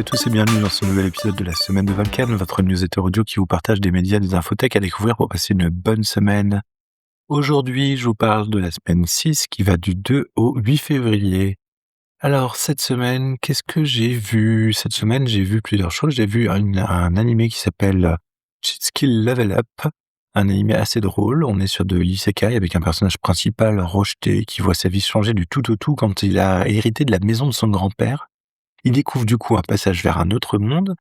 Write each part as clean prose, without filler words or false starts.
à tous et bienvenue dans ce nouvel épisode de la semaine de Vulcan, votre newsletter audio qui vous partage des médias, des infotech à découvrir pour passer une bonne semaine. Aujourd'hui, je vous parle de la semaine 6 qui va du 2 au 8 février. Alors, cette semaine, qu'est-ce que j'ai vu? Cette semaine, j'ai vu plusieurs choses. J'ai vu un animé qui s'appelle Skill Level Up, un animé assez drôle. On est sur de l'isekai avec un personnage principal rejeté qui voit sa vie changer du tout au tout quand il a hérité de la maison de son grand-père. Il découvre du coup un passage vers un autre monde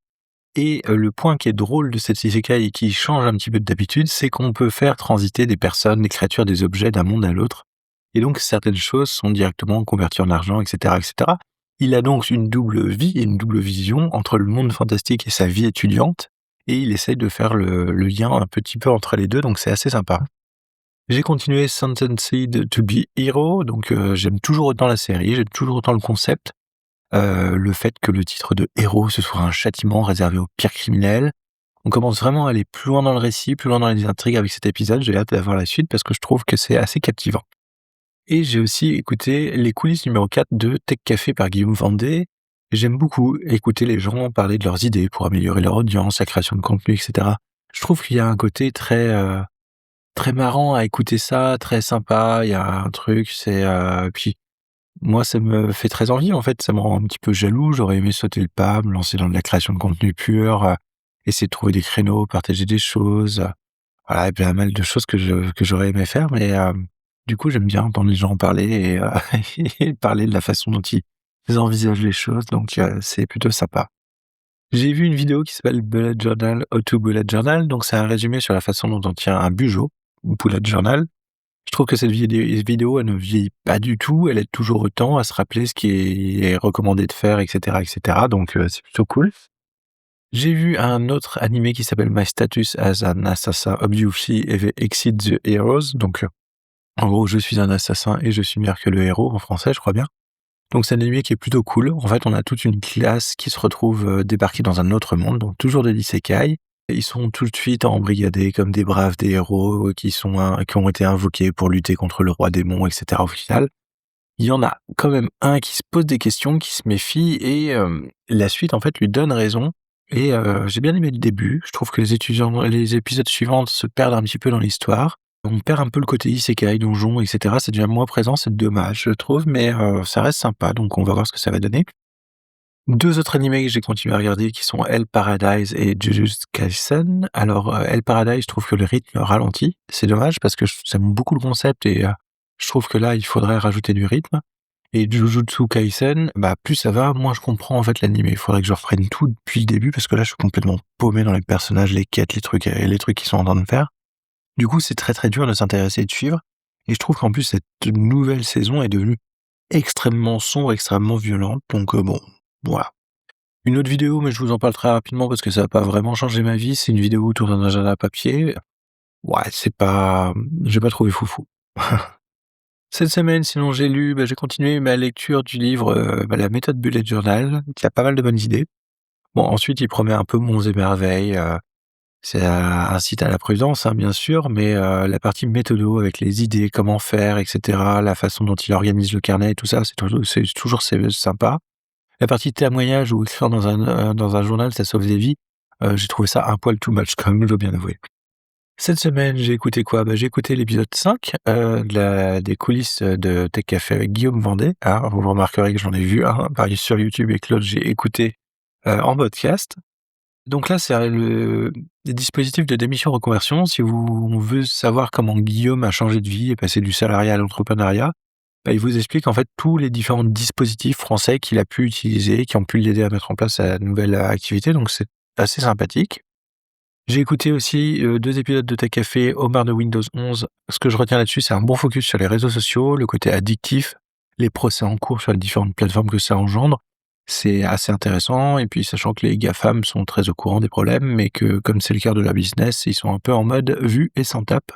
et le point qui est drôle de cette isekai et qui change un petit peu d'habitude, c'est qu'on peut faire transiter des personnes, des créatures, des objets d'un monde à l'autre et donc certaines choses sont directement converties en argent et cetera et cetera. Il a donc une double vie et une double vision entre le monde fantastique et sa vie étudiante et il essaye de faire le lien un petit peu entre les 2, donc c'est assez sympa. J'ai continué Sentenced to be Hero, donc j'aime toujours autant la série, j'aime toujours autant le concept. Le fait que le titre de héros, ce soit un châtiment réservé aux pires criminels. On commence vraiment à aller plus loin dans le récit, plus loin dans les intrigues avec cet épisode. J'ai hâte d'avoir la suite parce que je trouve que c'est assez captivant. Et j'ai aussi écouté les coulisses numéro 4 de Tech Café par Guillaume Vendée. J'aime beaucoup écouter les gens parler de leurs idées pour améliorer leur audience, la création de contenu, etc. Je trouve qu'il y a un côté très marrant à écouter ça, très sympa. Il y a un truc, puis moi, ça me fait très envie, en fait, ça me rend un petit peu jaloux. J'aurais aimé sauter le pas, me lancer dans de la création de contenu pur, essayer de trouver des créneaux, partager des choses, voilà, et puis pas mal de choses que j'aurais aimé faire, mais du coup, j'aime bien entendre les gens en parler et et parler de la façon dont ils envisagent les choses, donc c'est plutôt sympa. J'ai vu une vidéo qui s'appelle Bullet Journal, How to Bullet Journal, donc c'est un résumé sur la façon dont on tient un bugeot, ou bullet journal. Je trouve que cette vidéo, elle ne vieillit pas du tout, elle aide toujours autant à se rappeler ce qui est recommandé de faire et cetera, donc c'est plutôt cool. J'ai vu un autre animé qui s'appelle My Status as an Assassin Obviously Exceeds the Heroes, donc en gros, je suis un assassin et je suis meilleur que le héros, en français, je crois bien. Donc c'est un animé qui est plutôt cool. En fait, on a toute une classe qui se retrouve, débarquée dans un autre monde, donc toujours des isekai. Ils sont tout de suite embrigadés comme des braves, des héros, qui ont été invoqués pour lutter contre le roi démon et cetera au final. Il y en a quand même un qui se pose des questions, qui se méfie et la suite en fait lui donne raison et j'ai bien aimé le début. Je trouve que les épisodes suivants se perdent un petit peu dans l'histoire. On perd un peu le côté isekai, donjon et cetera. C'est déjà moins présent, c'est dommage je trouve, mais ça reste sympa donc on va voir ce que ça va donner. 2 autres animés que j'ai continué à regarder qui sont Hell Paradise et Jujutsu Kaisen. Alors, Hell Paradise, je trouve que le rythme ralentit. C'est dommage parce que j'aime beaucoup le concept et je trouve que là, il faudrait rajouter du rythme. Et Jujutsu Kaisen, bah, plus ça va, moins je comprends en fait l'animé. Il faudrait que je reprenne tout depuis le début parce que là, je suis complètement paumé dans les personnages, les quêtes, les trucs qu'ils sont en train de faire. Du coup, c'est très, très dur de s'intéresser et de suivre et je trouve qu'en plus cette nouvelle saison est devenue extrêmement sombre, extrêmement violente donc bon, voilà. Une autre vidéo, mais je vous en parle très rapidement parce que ça va pas vraiment changer ma vie, c'est une vidéo autour d'un agenda papier. Ouais, j'ai pas trouvé foufou. Cette semaine, sinon j'ai lu, j'ai continué ma lecture du livre, La méthode Bullet Journal, qui a pas mal de bonnes idées. Bon, ensuite, il promet un peu monts et merveilles, c'est un site à la prudence, hein, bien sûr, mais la partie méthodo avec les idées, comment faire et cetera, la façon dont il organise le carnet et tout ça, c'est sympa. La partie témoignage ou écrire dans un journal, ça sauve des vies, j'ai trouvé ça un poil too much quand même, je dois bien avouer. Cette semaine, j'ai écouté quoi? J'ai écouté l'épisode 5 des coulisses de Tech Café avec Guillaume Vendée. Ah, vous remarquerez que j'en ai vu un pareil sur YouTube et que l'autre, j'ai écouté en podcast. Donc là, c'est les dispositifs de démission reconversion. Si on veut savoir comment Guillaume a changé de vie et passé du salariat à l'entrepreneuriat, il vous explique en fait tous les différents dispositifs français qu'il a pu utiliser, qui ont pu l'aider à mettre en place sa nouvelle activité, donc c'est assez sympathique. J'ai écouté aussi 2 épisodes de Tech Café, Omar de Windows 11. Ce que je retiens là-dessus, c'est un bon focus sur les réseaux sociaux, le côté addictif, les procès en cours sur les différentes plateformes que ça engendre. C'est assez intéressant et puis sachant que les GAFAM sont très au courant des problèmes, mais que comme c'est le cœur de la business, ils sont un peu en mode vu et sans tape.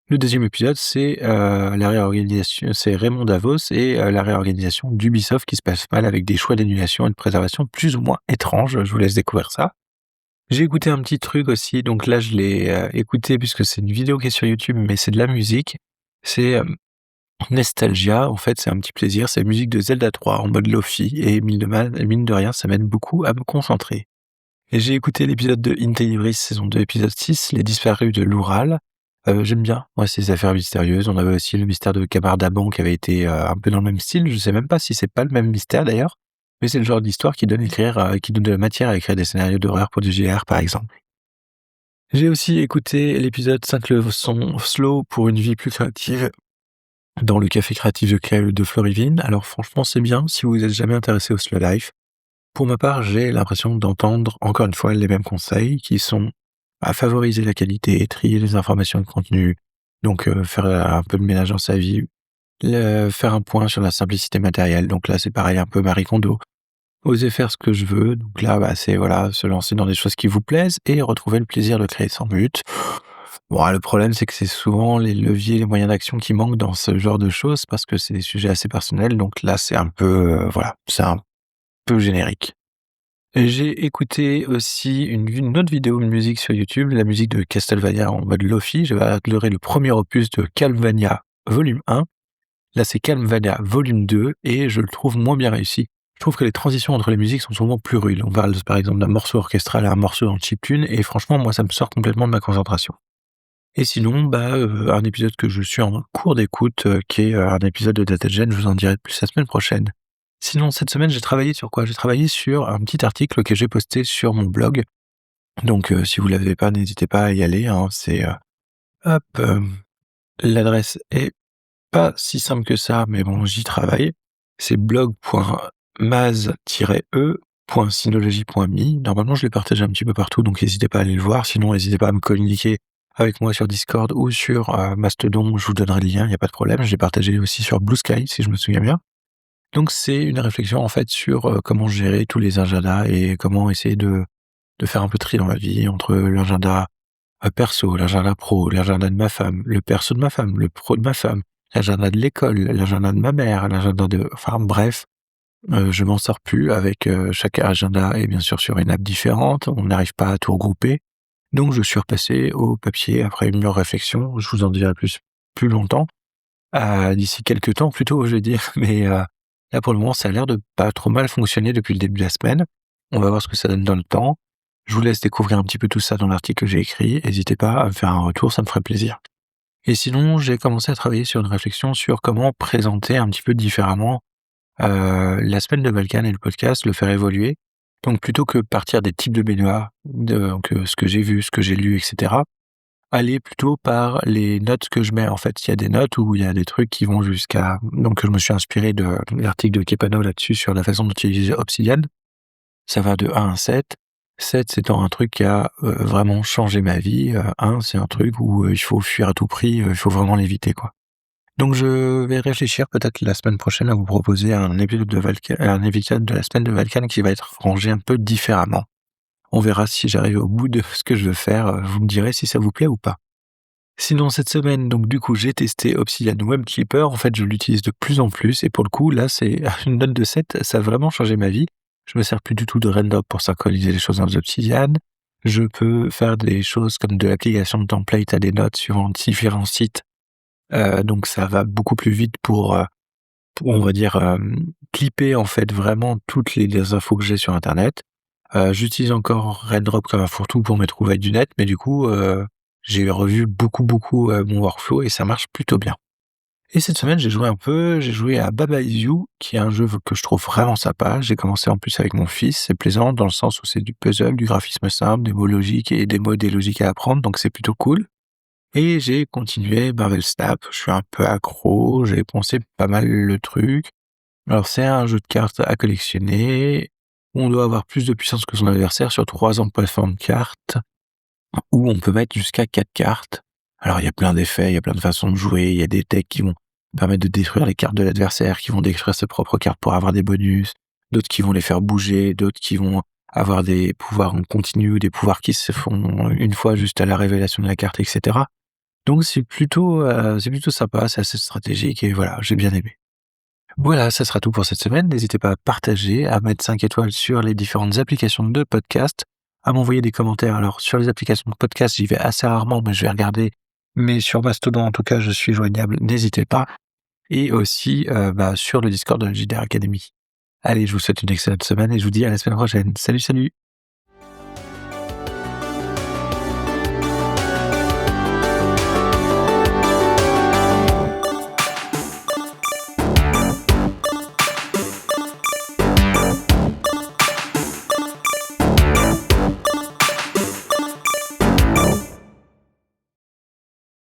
Le deuxième épisode, c'est la réorganisation, c'est Raymond Davos et la réorganisation d'Ubisoft qui se passe mal avec des choix d'annulation et de préservation plus ou moins étranges. Je vous laisse découvrir ça. J'ai écouté un petit truc aussi, donc là je l'ai écouté puisque c'est une vidéo qui est sur YouTube, mais c'est de la musique. C'est Nostalgia, en fait, c'est un petit plaisir, c'est musique de Zelda 3 en mode lofi et mine de rien, ça m'aide beaucoup à me concentrer. Et j'ai écouté l'épisode de In Tenebris saison 2 épisode 6, Les Disparus de l'Oural. J'aime bien, ouais, ces affaires mystérieuses. On avait aussi le mystère de Camardaban qui avait été, un peu dans le même style. Je sais même pas si c'est pas le même mystère d'ailleurs, mais c'est le genre d'histoire qui donne de la matière à écrire des scénarios d'horreur pour du JR, par exemple. J'ai aussi écouté l'épisode 5 leçons slow pour une vie plus créative dans le café créatif de Florivine. Alors franchement, c'est bien si vous êtes jamais intéressé au slow life. Pour ma part, j'ai l'impression d'entendre encore une fois les mêmes conseils qui sont à favoriser la qualité, trier les informations de contenu, donc faire un peu de ménage dans sa vie, faire un point sur la simplicité matérielle. Donc là, c'est pareil, un peu Marie Kondo. Oser faire ce que je veux. Donc là, bah, c'est voilà, se lancer dans des choses qui vous plaisent et retrouver le plaisir de créer sans but. Bon, le problème, c'est que c'est souvent les leviers, les moyens d'action qui manquent dans ce genre de choses parce que c'est des sujets assez personnels. Donc là, c'est un peu, voilà, c'est un peu générique. Et j'ai écouté aussi une autre vidéo de musique sur YouTube, la musique de Castlevania en mode lofi. J'avais adoré le premier opus de Calvania volume 1. Là, c'est Calvania volume 2 et je le trouve moins bien réussi. Je trouve que les transitions entre les musiques sont souvent plus rudes. On parle par exemple d'un morceau orchestral à un morceau en chiptune et franchement, moi, ça me sort complètement de ma concentration. Et sinon, bah, un épisode que je suis en cours d'écoute, qui est, un épisode de DataGen, je vous en dirai plus la semaine prochaine. Sinon, cette semaine, j'ai travaillé sur quoi? J'ai travaillé sur un petit article que j'ai posté sur mon blog. Donc, si vous l'avez pas, n'hésitez pas à y aller, hein. C'est, hop, l'adresse est pas si simple que ça, mais bon, j'y travaille. C'est blog.maz-e.synology.me. Normalement, je l'ai partagé un petit peu partout, donc n'hésitez pas à aller le voir. Sinon, n'hésitez pas à me communiquer avec moi sur Discord ou sur, Mastodon, je vous donnerai le lien, il y a pas de problème. Je l'ai partagé aussi sur Blue Sky, si je me souviens bien. Donc c'est une réflexion, en fait, sur, comment gérer tous les agendas et comment essayer de faire un peu de tri dans ma vie entre l'agenda, perso, l'agenda pro, l'agenda de ma femme, le perso de ma femme, le pro de ma femme, l'agenda de l'école, l'agenda de ma mère, l'agenda de enfin bref, je m'en sors plus avec, chaque agenda est bien sûr sur une app différente, on n'arrive pas à tout regrouper. Donc je suis repassé au papier après une mûre réflexion, je vous en dirai plus longtemps, d'ici quelques temps plutôt, je vais dire, mais, là pour le moment ça a l'air de pas trop mal fonctionner depuis le début de la semaine. On va voir ce que ça donne dans le temps. Je vous laisse découvrir un petit peu tout ça dans l'article que j'ai écrit. N'hésitez pas à me faire un retour, ça me ferait plaisir. Et sinon, j'ai commencé à travailler sur une réflexion sur comment présenter un petit peu différemment, la semaine de Balkan et le podcast, le faire évoluer. Donc plutôt que partir des types de BNEA, donc ce que j'ai vu, ce que j'ai lu, et cetera, aller plutôt par les notes que je mets. En fait, il y a des notes où il y a des trucs qui vont jusqu'à donc je me suis inspiré de l'article de Kepano là-dessus sur la façon d'utiliser Obsidian. Ça va de 1 à 7. 7 étant un truc qui a, vraiment changé ma vie, 1 c'est un truc où, il faut fuir à tout prix, il faut vraiment l'éviter, quoi. Donc je vais réfléchir peut-être la semaine prochaine à vous proposer un épisode de la semaine de Valkan qui va être rangé un peu différemment. On verra si j'arrive au bout de ce que je veux faire, vous me direz si ça vous plaît ou pas. Sinon cette semaine, donc du coup, j'ai testé Obsidian Web Clipper. En fait, je l'utilise de plus en plus et pour le coup, là, c'est une note de 7, ça a vraiment changé ma vie. Je me sers plus du tout de Randop pour synchroniser les choses dans Obsidian. Je peux faire des choses comme de l'application de template à des notes sur différents sites. Donc ça va beaucoup plus vite pour on va dire, clipper en fait vraiment toutes les infos que j'ai sur internet. J'utilise encore Raindrop comme un fourre-tout pour mes trouvailles du net, mais du coup, j'ai revu beaucoup, mon workflow et ça marche plutôt bien. Et cette semaine, j'ai joué à Baba Is You, qui est un jeu que je trouve vraiment sympa. J'ai commencé en plus avec mon fils, c'est plaisant dans le sens où c'est du puzzle, du graphisme simple, des mots logiques et des logiques à apprendre, donc c'est plutôt cool. Et j'ai continué Marvel Snap, je suis un peu accro, j'ai poncé pas mal le truc. Alors c'est un jeu de cartes à collectionner, où on doit avoir plus de puissance que son adversaire sur 3 emplacements de cartes, où on peut mettre jusqu'à 4 cartes. Alors il y a plein d'effets, il y a plein de façons de jouer, il y a des decks qui vont permettre de détruire les cartes de l'adversaire, qui vont détruire ses propres cartes pour avoir des bonus, d'autres qui vont les faire bouger, d'autres qui vont avoir des pouvoirs en continu, des pouvoirs qui se font une fois juste à la révélation de la carte, etc. Donc c'est plutôt sympa, c'est assez stratégique et voilà, j'ai bien aimé. Voilà, ça sera tout pour cette semaine. N'hésitez pas à partager, à mettre 5 étoiles sur les différentes applications de podcast, à m'envoyer des commentaires. Alors, sur les applications de podcast, j'y vais assez rarement, mais je vais regarder. Mais sur Mastodon, en tout cas, je suis joignable. N'hésitez pas. et aussi, sur le Discord de la JDR Academy. Allez, je vous souhaite une excellente semaine et je vous dis à la semaine prochaine. Salut, salut!